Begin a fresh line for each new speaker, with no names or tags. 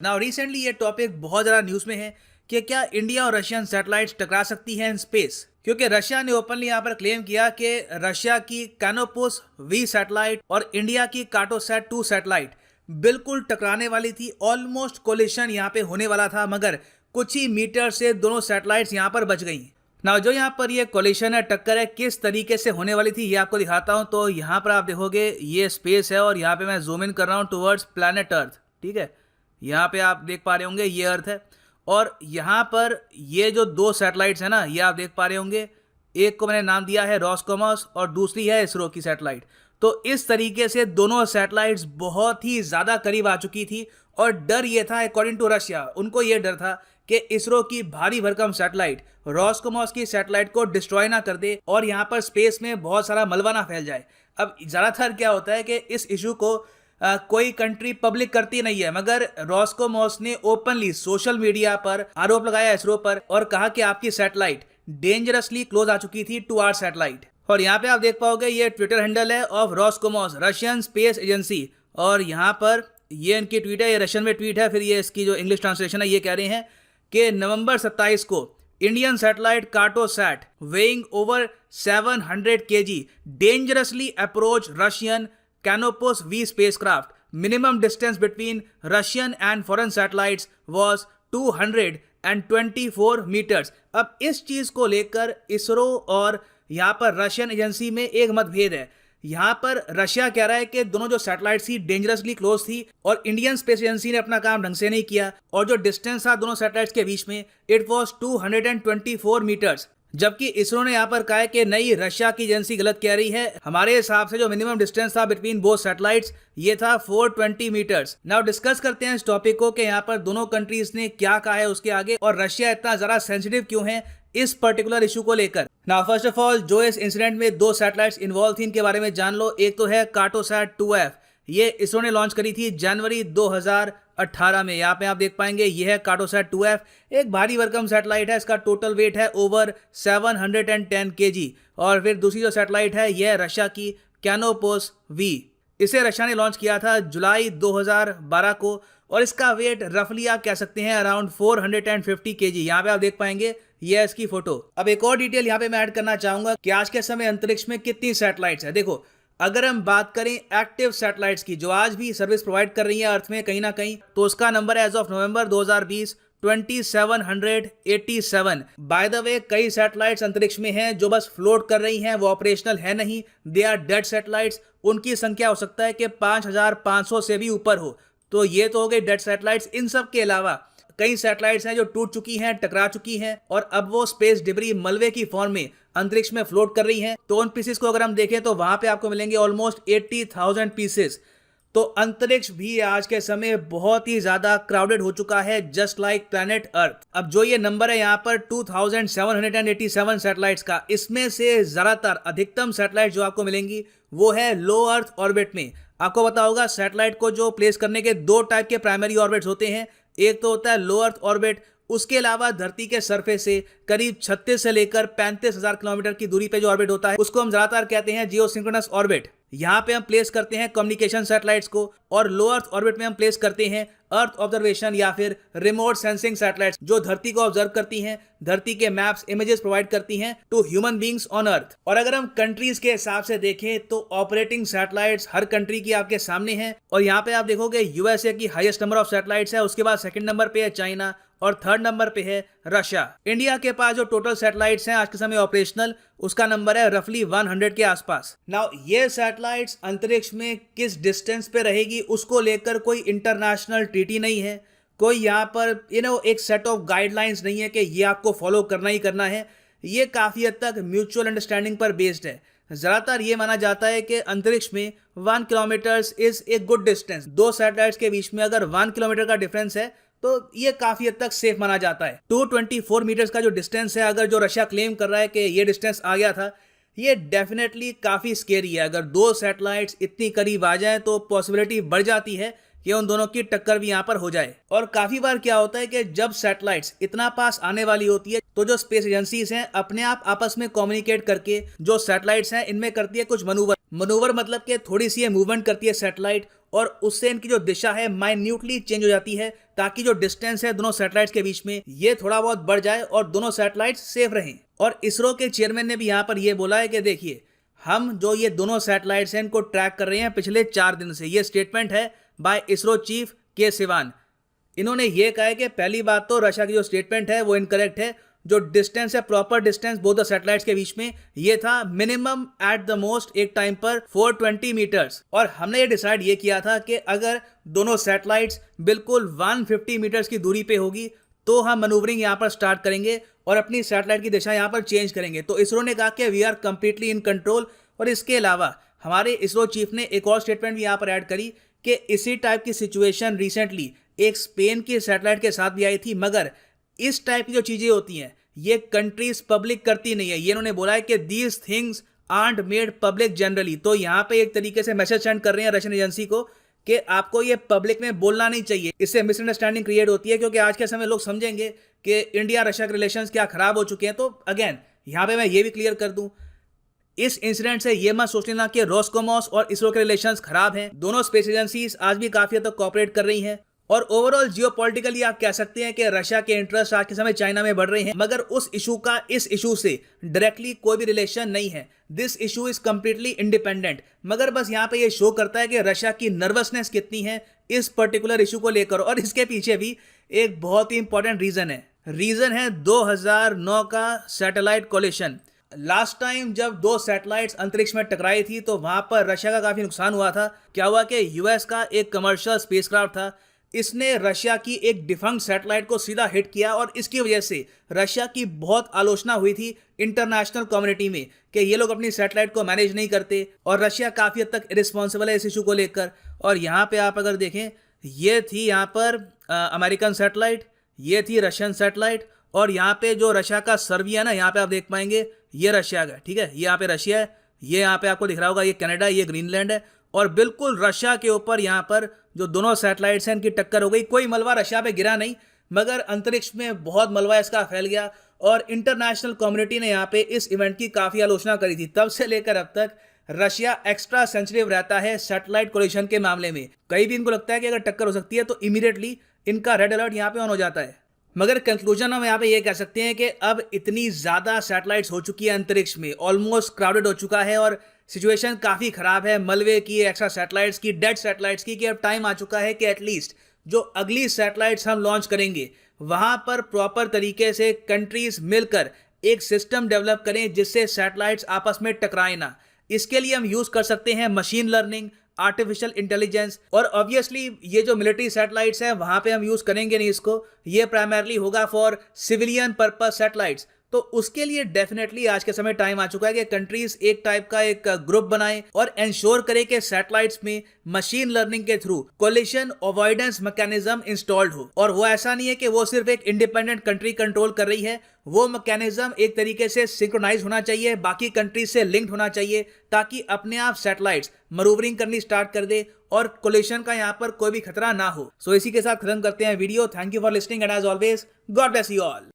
Now recently ये topic बहुत ज़्यादा न्यूज़ में है कि क्या इंडिया और रशियन सैटेलाइट्स टकरा सकती हैं इन स्पेस, क्योंकि रशिया ने ओपनली यहाँ पर क्लेम किया कि रशिया की कैनोपस वी सैटेलाइट और इंडिया की कार्टोसैट 2 सैटेलाइट बिल्कुल टकराने वाली थी। ऑलमोस्ट कोलिशन यहाँ पे होने वाला था, मगर कुछ ही मीटर से दोनों सैटेलाइट्स यहाँ पर बच गई। ना जो यहाँ पर ये कोलिशन है, टक्कर है, किस तरीके से होने वाली थी ये आपको दिखाता हूँ। तो यहाँ पर आप देखोगे ये स्पेस है और यहाँ पे मैं जूम इन कर रहा हूँ टुवर्ड्स प्लैनेट अर्थ। ठीक है, यहाँ पे आप देख पा रहे होंगे ये अर्थ है और यहाँ पर ये जो दो सैटेलाइट्स है ना, ये आप देख पा रहे होंगे। एक को मैंने नाम दिया है रॉसकॉमॉस और दूसरी है इसरो की सैटेलाइट। तो इस तरीके से दोनों सैटेलाइट्स बहुत ही ज़्यादा करीब आ चुकी थी और डर ये था, अकॉर्डिंग टू रशिया, उनको ये डर था कि इसरो की भारी भरकम सैटेलाइट रॉसकॉमॉस की सैटेलाइट को डिस्ट्रॉय ना कर दे और यहाँ पर स्पेस में बहुत सारा मलबा ना फैल जाए। अब ज़्यादातर क्या होता है कि इस इशू को कोई कंट्री पब्लिक करती नहीं है, मगर रॉसकॉमॉस ने ओपनली सोशल मीडिया पर आरोप लगाया इसरो पर और कहा कि आपकी सैटेलाइट डेंजरसली क्लोज आ चुकी थी टू आवर सैटेलाइट। और यहाँ पे आप देख पाओगे ये ट्विटर हैंडल है ऑफ रॉसकॉमॉस, रशियन स्पेस एजेंसी, और यहाँ पर ये इनकी ट्वीट है, ये रशियन में ट्वीट है। फिर ये इसकी जो इंग्लिश ट्रांसलेशन है, ये कह रहे हैं कि नवंबर 27 को Indian satellite Cartosat weighing over 700 kg dangerously approach Russian Canopus V spacecraft. Minimum distance between Russian and foreign satellites was 224 meters. अब इस चीज को लेकर इसरो और यहाँ पर रशियन एजेंसी में एक मतभेद है। यहाँ पर रशिया कह रहा है कि दोनों जो सैटेलाइट थी डेंजरसली क्लोज थी और इंडियन स्पेस एजेंसी ने अपना काम ढंग से नहीं किया, और जो डिस्टेंस था दोनों सैटेलाइट्स के बीच में इट वॉज 224 मीटर्स। जबकि इसरो ने यहाँ पर कहा है कि नहीं, रशिया की एजेंसी गलत कह रही है, हमारे हिसाब से जो मिनिमम डिस्टेंस था बिटवीन बोथ सैटेलाइट्स ये था 420 मीटर्स। नाउ डिस्कस करते हैं इस टॉपिक को कि यहाँ पर दोनों कंट्रीज ने क्या कहा है उसके आगे, और रशिया इतना ज़्यादा सेंसिटिव क्यों है इस पर्टिकुलर इशू को लेकर। नाउ फर्स्ट ऑफ ऑल, जो इस इंसिडेंट में दो सैटेलाइट्स इन्वॉल्व थी इनके बारे में जान लो। एक तो है कार्टोसैट 2F, ये इसरो ने लॉन्च करी थी जनवरी 2018 में। यहाँ पे आप देख पाएंगे ये है कार्टोसैट 2F, एक भारी भरकम सैटेलाइट है, इसका टोटल वेट है ओवर 710 kg। और फिर दूसरी जो सैटेलाइट है यह है रशिया की कैनोपस वी, इसे रशिया ने लॉन्च किया था जुलाई 2012 को और इसका वेट रफली आप कह सकते हैं अराउंड 450 kg। यहाँ पे आप देख पाएंगे ये है इसकी फोटो। अब एक और डिटेल यहाँ पे मैं ऐड करना चाहूंगा कि आज के समय अंतरिक्ष में कितनी सैटेलाइट्स है। देखो, अगर हम बात करें एक्टिव सैटेलाइट्स की जो आज भी सर्विस प्रोवाइड कर रही है अर्थ में कहीं ना कहीं, तो उसका नंबर है as of November 2020 2787। By the way, कई सैटेलाइट्स अंतरिक्ष में हैं जो बस फ्लोट कर रही हैं, वो ऑपरेशनल है नहीं, दे आर डेड सैटेलाइट्स। उनकी संख्या हो सकता है कि 5500 से भी ऊपर हो। तो ये तो हो गई डेड सैटेलाइट्स। इन सब के अलावा कई सैटेलाइट्स हैं जो टूट चुकी हैं, टकरा चुकी हैं और अब वो स्पेस डिब्री मलबे की फॉर्म में अंतरिक्ष में फ्लोट कर रही हैं। तो उन पीसेस को अगर हम देखें तो वहां पे आपको मिलेंगे ऑलमोस्ट 80,000 पीसेस। तो अंतरिक्ष भी आज के समय बहुत ही ज्यादा क्राउडेड हो चुका है, जस्ट लाइक प्लैनेट अर्थ। अब जो ये नंबर है यहाँ पर 2787 सैटेलाइट्स का, इसमें से ज्यादातर अधिकतम सैटेलाइट जो आपको मिलेंगी वो है लो अर्थ ऑर्बिट में। आपको पता होगा सैटेलाइट को जो प्लेस करने के दो टाइप के प्राइमरी ऑर्बिट्स होते हैं, एक तो होता है लो अर्थ ऑर्बिट, उसके अलावा धरती के सरफेस से करीब 36 से लेकर 35,000 किलोमीटर की दूरी पे जो ऑर्बिट होता है उसको हम ज्यादातर कहते हैं जियोसिंक्रोनस ऑर्बिट। यहाँ पे हम प्लेस करते हैं कम्युनिकेशन सैटेलाइट्स को, और लो अर्थ ऑर्बिट में हम प्लेस करते हैं अर्थ ऑब्जर्वेशन या फिर रिमोट सेंसिंग सैटेलाइट्स जो धरती को ऑब्जर्व करती हैं, धरती के मैप्स, इमेजेस प्रोवाइड करती हैं to human beings on earth. और अगर हम कंट्रीज के हिसाब से देखें तो ऑपरेटिंग सैटेलाइट्स हर कंट्री की आपके सामने हैं, और यहाँ पे आप देखोगे यूएसए की हाईएस्ट नंबर ऑफ सैटेलाइट्स है, उसके बाद सेकंड नंबर पे है चाइना और थर्ड नंबर पे है रशिया। इंडिया के पास जो टोटल सैटेलाइट्स हैं आज के समय ऑपरेशनल, उसका नंबर है रफली 100 के आसपास। नाउ ये सैटेलाइट्स अंतरिक्ष में किस डिस्टेंस पे रहेगी उसको लेकर कोई इंटरनेशनल ट्रीटी नहीं है, कोई यहाँ पर एक सेट ऑफ गाइडलाइंस नहीं है कि ये आपको फॉलो करना ही करना है। ये काफी हद तक म्यूचुअल अंडरस्टैंडिंग पर बेस्ड है। ज्यादातर ये माना जाता है कि अंतरिक्ष में 1 kilometre is a good distance. दो सैटेलाइट्स के बीच में अगर 1 किलोमीटर का डिफरेंस है तो ये काफी हद तक सेफ माना जाता है। 224 मीटर्स का जो डिस्टेंस है, अगर जो रशिया क्लेम कर रहा है कि ये डिस्टेंस आ गया था, ये डेफिनेटली काफी स्केरी है। अगर दो सैटेलाइट्स इतनी करीब आ जाएं तो पॉसिबिलिटी बढ़ जाती है कि उन दोनों की टक्कर भी यहाँ पर हो जाए। और काफी बार क्या होता है कि जब सैटेलाइट्स इतना पास आने वाली होती है तो जो स्पेस एजेंसीज हैं अपने आप आपस में कम्युनिकेट करके जो सैटेलाइट्स हैं इनमें करती है कुछ मनूवर मतलब कि थोड़ी सी मूवमेंट करती है सैटेलाइट और उससे इनकी जो दिशा है माइन्यूटली चेंज हो जाती है, ताकि जो डिस्टेंस है दोनों सैटेलाइट्स के बीच में ये थोड़ा बहुत बढ़ जाए और दोनों सैटेलाइट्स सेफ रहें। और इसरो के चेयरमैन ने भी यहाँ पर ये बोला है कि देखिए, हम जो ये दोनों सैटेलाइट्स हैं इनको ट्रैक कर रहे हैं पिछले 4 दिन से। ये स्टेटमेंट है बाय इसरो चीफ के सिवान। इन्होंने ये कहा है कि पहली बात तो रशिया की जो स्टेटमेंट है वो इनकरेक्ट है। जो डिस्टेंस है, proper distance both the satellites के बीच में, ये था मिनिमम एट द मोस्ट एक टाइम पर 420 मीटर्स। और हमने ये डिसाइड ये किया था कि अगर दोनों सैटेलाइट्स बिल्कुल 150 मीटर्स की दूरी पे होगी तो हम मनूवरिंग यहाँ पर स्टार्ट करेंगे और अपनी सैटेलाइट की दिशा यहाँ पर चेंज करेंगे। तो इसरो ने कहा कि we are completely in control. और इसके अलावा हमारे इसरो चीफ ने एक और स्टेटमेंट भी यहाँ पर ऐड करी कि इसी टाइप की सिचुएशन रिसेंटली एक स्पेन की सैटेलाइट के साथ भी आई थी, मगर इस टाइप की जो चीज़ें होती हैं ये कंट्रीज पब्लिक करती नहीं है। ये इन्होंने बोला है कि these things art made public generally. तो यहाँ पे एक तरीके से मैसेज सेंड कर रहे हैं रशियन एजेंसी को कि आपको ये पब्लिक में बोलना नहीं चाहिए, इससे मिसअंडरस्टैंडिंग क्रिएट होती है। क्योंकि आज के समय लोग समझेंगे कि इंडिया रशिया के रिलेशंस क्या खराब हो चुके हैं। तो अगेन यहाँ पे मैं ये भी क्लियर कर दूं, इस इंसिडेंट से ये मत सोच लेना कि रोस्कोमॉस और इसरो के रिलेशंस खराब हैं। दोनों स्पेस एजेंसीज आज भी काफी हद तक कोऑपरेट कर रही हैं। और ओवरऑल जियोपॉलिटिकली आप कह सकते हैं कि रशिया के इंटरेस्ट आज के समय चाइना में बढ़ रहे हैं, मगर उस इशू का इस इशू से डायरेक्टली कोई भी रिलेशन नहीं है। This issue is completely independent. मगर बस यहाँ पे ये शो करता है कि रशिया की नर्वसनेस कितनी है इस पर्टिकुलर इशू को लेकर। और इसके पीछे भी एक बहुत ही इंपॉर्टेंट रीजन है 2009 का सैटेलाइट कोलिशन। लास्ट टाइम जब 2 सैटेलाइट्स अंतरिक्ष में टकराई थी तो वहां पर रशिया का काफी नुकसान हुआ था। क्या हुआ कि यूएस का एक कमर्शियल स्पेसक्राफ्ट था, इसने रशिया की एक डिफंक्ट सैटेलाइट को सीधा हिट किया और इसकी वजह से रशिया की बहुत आलोचना हुई थी इंटरनेशनल कम्युनिटी में कि ये लोग अपनी सैटेलाइट को मैनेज नहीं करते और रशिया काफ़ी हद तक इरिस्पॉन्सिबल है इस इशू को लेकर। और यहाँ पे आप अगर देखें, ये थी यहाँ पर अमेरिकन सैटेलाइट, ये थी रशियन सैटेलाइट, और यहाँ पे जो रशिया का सर्वे है ना, यहाँ पे आप देख पाएंगे ये रशिया का, ठीक है, ये यहाँ पे रशिया है, ये यहाँ पे आपको दिख रहा होगा ये कनाडा, ये ग्रीनलैंड है। और बिल्कुल रशिया के ऊपर यहाँ पर जो दोनों सैटेलाइट्स हैं इनकी टक्कर हो गई। कोई मलबा रशिया पे गिरा नहीं, मगर अंतरिक्ष में बहुत मलबा इसका फैल गया और इंटरनेशनल कम्युनिटी ने यहाँ पे इस इवेंट की काफ़ी आलोचना करी थी। तब से लेकर अब तक रशिया एक्स्ट्रा सेंसिटिव रहता है सैटेलाइट कोलिशन के मामले में। कहीं भी इनको लगता है कि अगर टक्कर हो सकती है तो इमीडिएटली इनका रेड अलर्ट यहाँ पे ऑन हो जाता है। मगर कंक्लूजन हम यहाँ पे ये कह सकते हैं कि अब इतनी ज़्यादा सैटेलाइट्स हो चुकी है अंतरिक्ष में, ऑलमोस्ट क्राउडेड हो चुका है और सिचुएशन काफ़ी ख़राब है मलबे की, एक्स्ट्रा सैटेलाइट्स की, डेड सैटेलाइट्स की, कि अब टाइम आ चुका है कि एटलीस्ट जो अगली सैटेलाइट्स हम लॉन्च करेंगे वहाँ पर प्रॉपर तरीके से कंट्रीज मिलकर एक सिस्टम डेवलप करें जिससे सैटेलाइट्स आपस में टकराए ना। इसके लिए हम यूज़ कर सकते हैं मशीन लर्निंग, आर्टिफिशियल इंटेलिजेंस, और ऑब्वियसली ये जो मिलिट्री सैटेलाइट्स हैं वहाँ पे हम यूज़ करेंगे नहीं इसको, ये प्राइमरली होगा फॉर सिविलियन पर्पस सैटेलाइट्स। तो उसके लिए डेफिनेटली आज के समय टाइम आ चुका है कि कंट्रीज एक टाइप का एक ग्रुप बनाएं और इंश्योर करें कि सैटेलाइट्स में मशीन लर्निंग के through collision avoidance mechanism installed हो। और वो ऐसा नहीं है कि वो सिर्फ एक इंडिपेंडेंट कंट्री कंट्रोल कर रही है, वो मैकेनिज्म एक तरीके से सिंक्रोनाइज होना चाहिए, बाकी कंट्रीज से लिंक्ड होना चाहिए, ताकि अपने आप सैटेलाइट्स मैन्यूवरिंग करनी स्टार्ट कर दे और कोलिशन का यहाँ पर कोई भी खतरा ना हो। सो इसी के साथ खत्म करते हैं video. Thank you for listening and as always God bless you all.